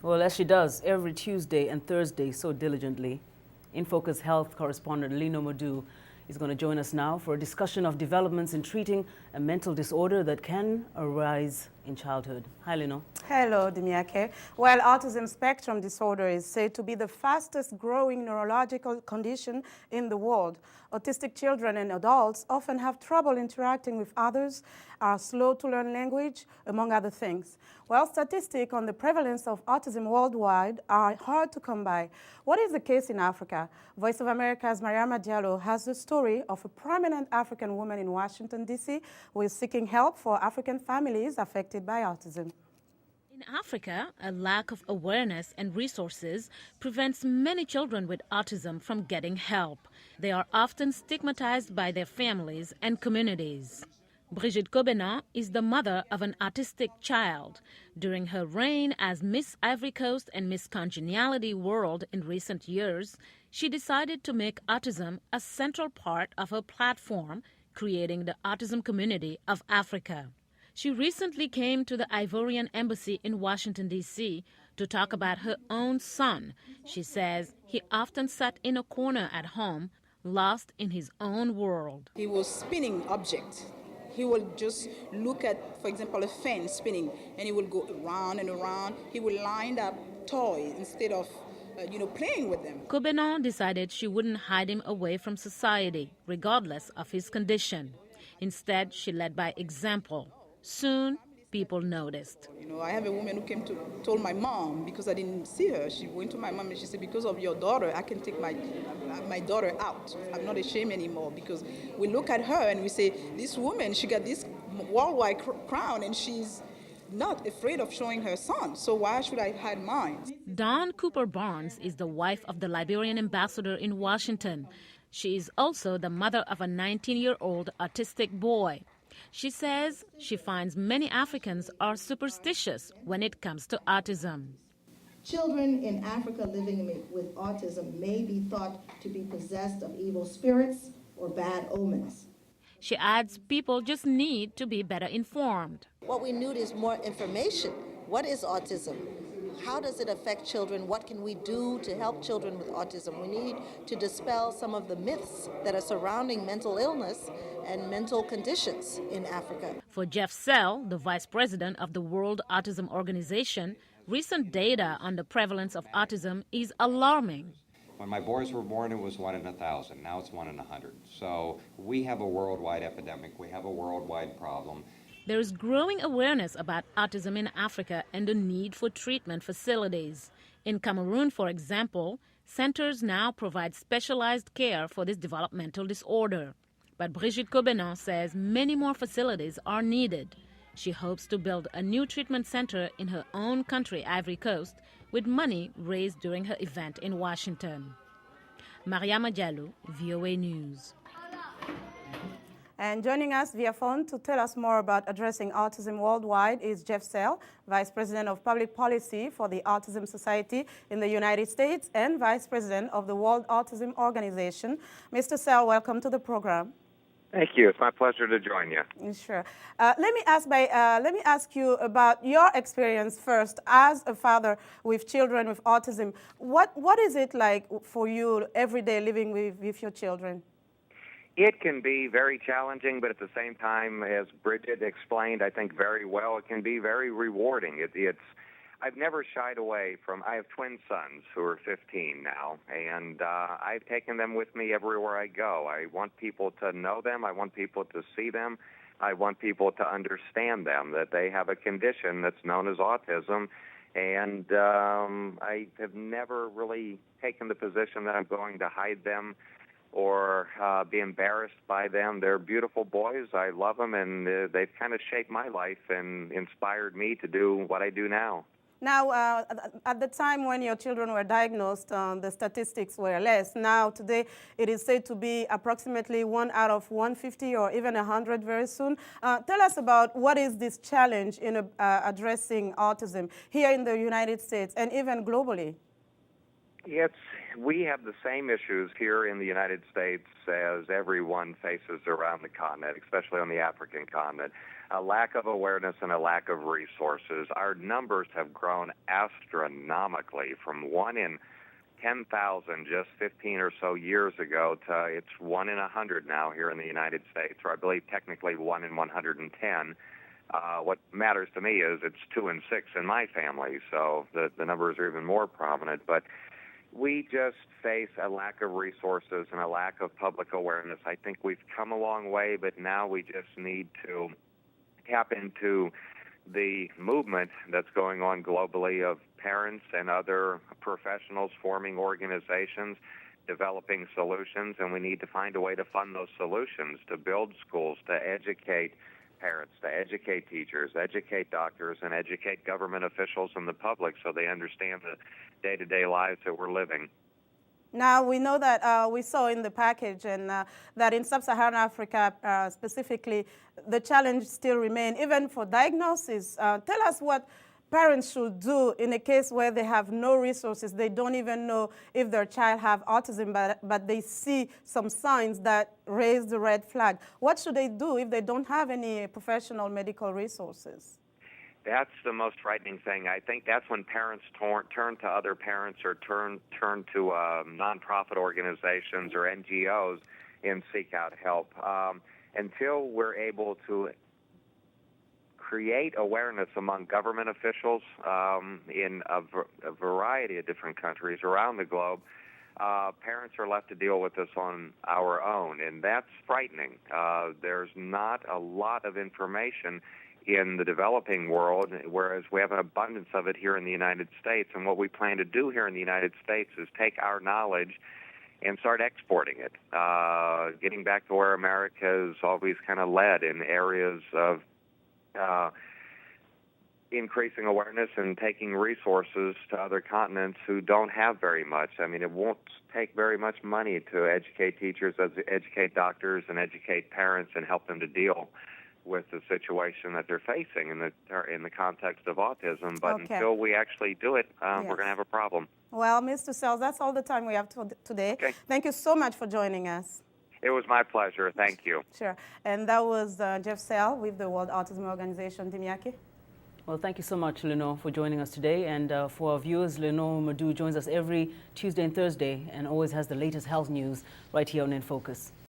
Well, as she does every Tuesday and Thursday so diligently, In Focus Health correspondent Linord Moudou is going to join us now for a discussion of developments in treating a mental disorder that can arise in childhood. Hi, Linord. Hello, Demiake. Well, autism spectrum disorder is said to be the fastest growing neurological condition in the world. Autistic children and adults often have trouble interacting with others, are slow to learn language, among other things. Well, statistics on the prevalence of autism worldwide are hard to come by. What is the case in Africa? Voice of America's Mariama Diallo has the story of a prominent African woman in Washington, D.C., who is seeking help for African families affected by autism. In Africa, a lack of awareness and resources prevents many children with autism from getting help. They are often stigmatized by their families and communities. Brigitte Cobenant is the mother of an autistic child. During her reign as Miss Ivory Coast and Miss Congeniality World in recent years, she decided to make autism a central part of her platform, creating the Autism Community of Africa. She recently came to the Ivorian Embassy in Washington, D.C. to talk about her own son. She says he often sat in a corner at home, lost in his own world. He was spinning objects. He will just look at, for example, a fan spinning, and he will go around and around. He will line up toys instead of playing with them. Cobenant decided she wouldn't hide him away from society, regardless of his condition. Instead, she led by example. Soon, people noticed. I have a woman who came to told my mom because I didn't see her. She went to my mom and she said, because of your daughter, I can take my daughter out. I'm not ashamed anymore, because we look at her and we say, this woman, she got this worldwide crown and she's not afraid of showing her son. So why should I hide mine? Dawn Cooper Barnes is the wife of the Liberian ambassador in Washington. She is also the mother of a 19-year-old autistic boy. She says she finds many Africans are superstitious when it comes to autism. Children in Africa living with autism may be thought to be possessed of evil spirits or bad omens. She adds people just need to be better informed. What we need is more information. What is autism? How does it affect children? What can we do to help children with autism? We need to dispel some of the myths that are surrounding mental illness and mental conditions in Africa. For Jeff Sell, the vice president of the World Autism Organization, recent data on the prevalence of autism is alarming. When my boys were born, it was 1 in 1,000. Now it's 1 in 100. So we have a worldwide epidemic. We have a worldwide problem. There is growing awareness about autism in Africa and the need for treatment facilities. In Cameroon, for example, centers now provide specialized care for this developmental disorder. But Brigitte Cobenant says many more facilities are needed. She hopes to build a new treatment center in her own country, Ivory Coast, with money raised during her event in Washington. Mariama Diallo, VOA News. And joining us via phone to tell us more about addressing autism worldwide is Jeff Sell, Vice President of Public Policy for the Autism Society in the United States and Vice President of the World Autism Organization. Mr. Sell, welcome to the program. Thank you. It's my pleasure to join you. Sure. Let me ask you about your experience first as a father with children with autism. What is it like for you every day living with your children? It can be very challenging, but at the same time, as Bridget explained, I think very well, it can be very rewarding. I've never shied away from, I have twin sons who are 15 now, and I've taken them with me everywhere I go. I want people to know them. I want people to see them. I want people to understand them, that they have a condition that's known as autism. And I have never really taken the position that I'm going to hide them or be embarrassed by them. They're beautiful boys. I love them, and they've kind of shaped my life and inspired me to do what I do now. Now, at the time when your children were diagnosed, the statistics were less. Now, today, it is said to be approximately 1 out of 150 or even 100 very soon. Tell us about what is this challenge in addressing autism here in the United States and even globally. we have the same issues here in the United States as everyone faces around the continent, especially on the African continent. A lack of awareness and a lack of resources. Our numbers have grown astronomically from 1 in 10,000 just 15 or so years ago to it's 1 in 100 now here in the United States, or I believe technically 1 in 110. What matters to me is it's 2 in 6 in my family, so the numbers are even more prominent. But we just face a lack of resources and a lack of public awareness. I think we've come a long way, but now we just need to tap into the movement that's going on globally of parents and other professionals forming organizations, developing solutions, and we need to find a way to fund those solutions, to build schools, to educate parents, to educate teachers, educate doctors, and educate government officials and the public so they understand the day-to-day lives that we're living. Now, we know that we saw in the package and that in sub-Saharan Africa specifically, the challenge still remains, even for diagnosis. Tell us what parents should do in a case where they have no resources. They don't even know if their child have autism, but they see some signs that raise the red flag. What should they do if they don't have any professional medical resources? That's the most frightening thing. I think that's when parents turn to other parents or turn to nonprofit organizations or NGOs and seek out help. Until we're able to create awareness among government officials in a variety of different countries around the globe, parents are left to deal with this on our own, and that's frightening. There's not a lot of information in the developing world, whereas we have an abundance of it here in the United States. And what we plan to do here in the United States is take our knowledge and start exporting it, getting back to where America has always kind of led in areas of increasing awareness and taking resources to other continents who don't have very much. I mean, it won't take very much money to educate teachers, educate doctors, and educate parents and help them to deal with the situation that they're facing in the context of autism. But until we actually do it, we're going to have a problem. Well, Mr. Sells, that's all the time we have today. Okay. Thank you so much for joining us. It was my pleasure. Thank you. Sure. And that was Jeff Sell with the World Autism Organization. Dimiaki? Well, thank you so much, Linord, for joining us today. And for our viewers, Linord Moudou joins us every Tuesday and Thursday and always has the latest health news right here on In Focus.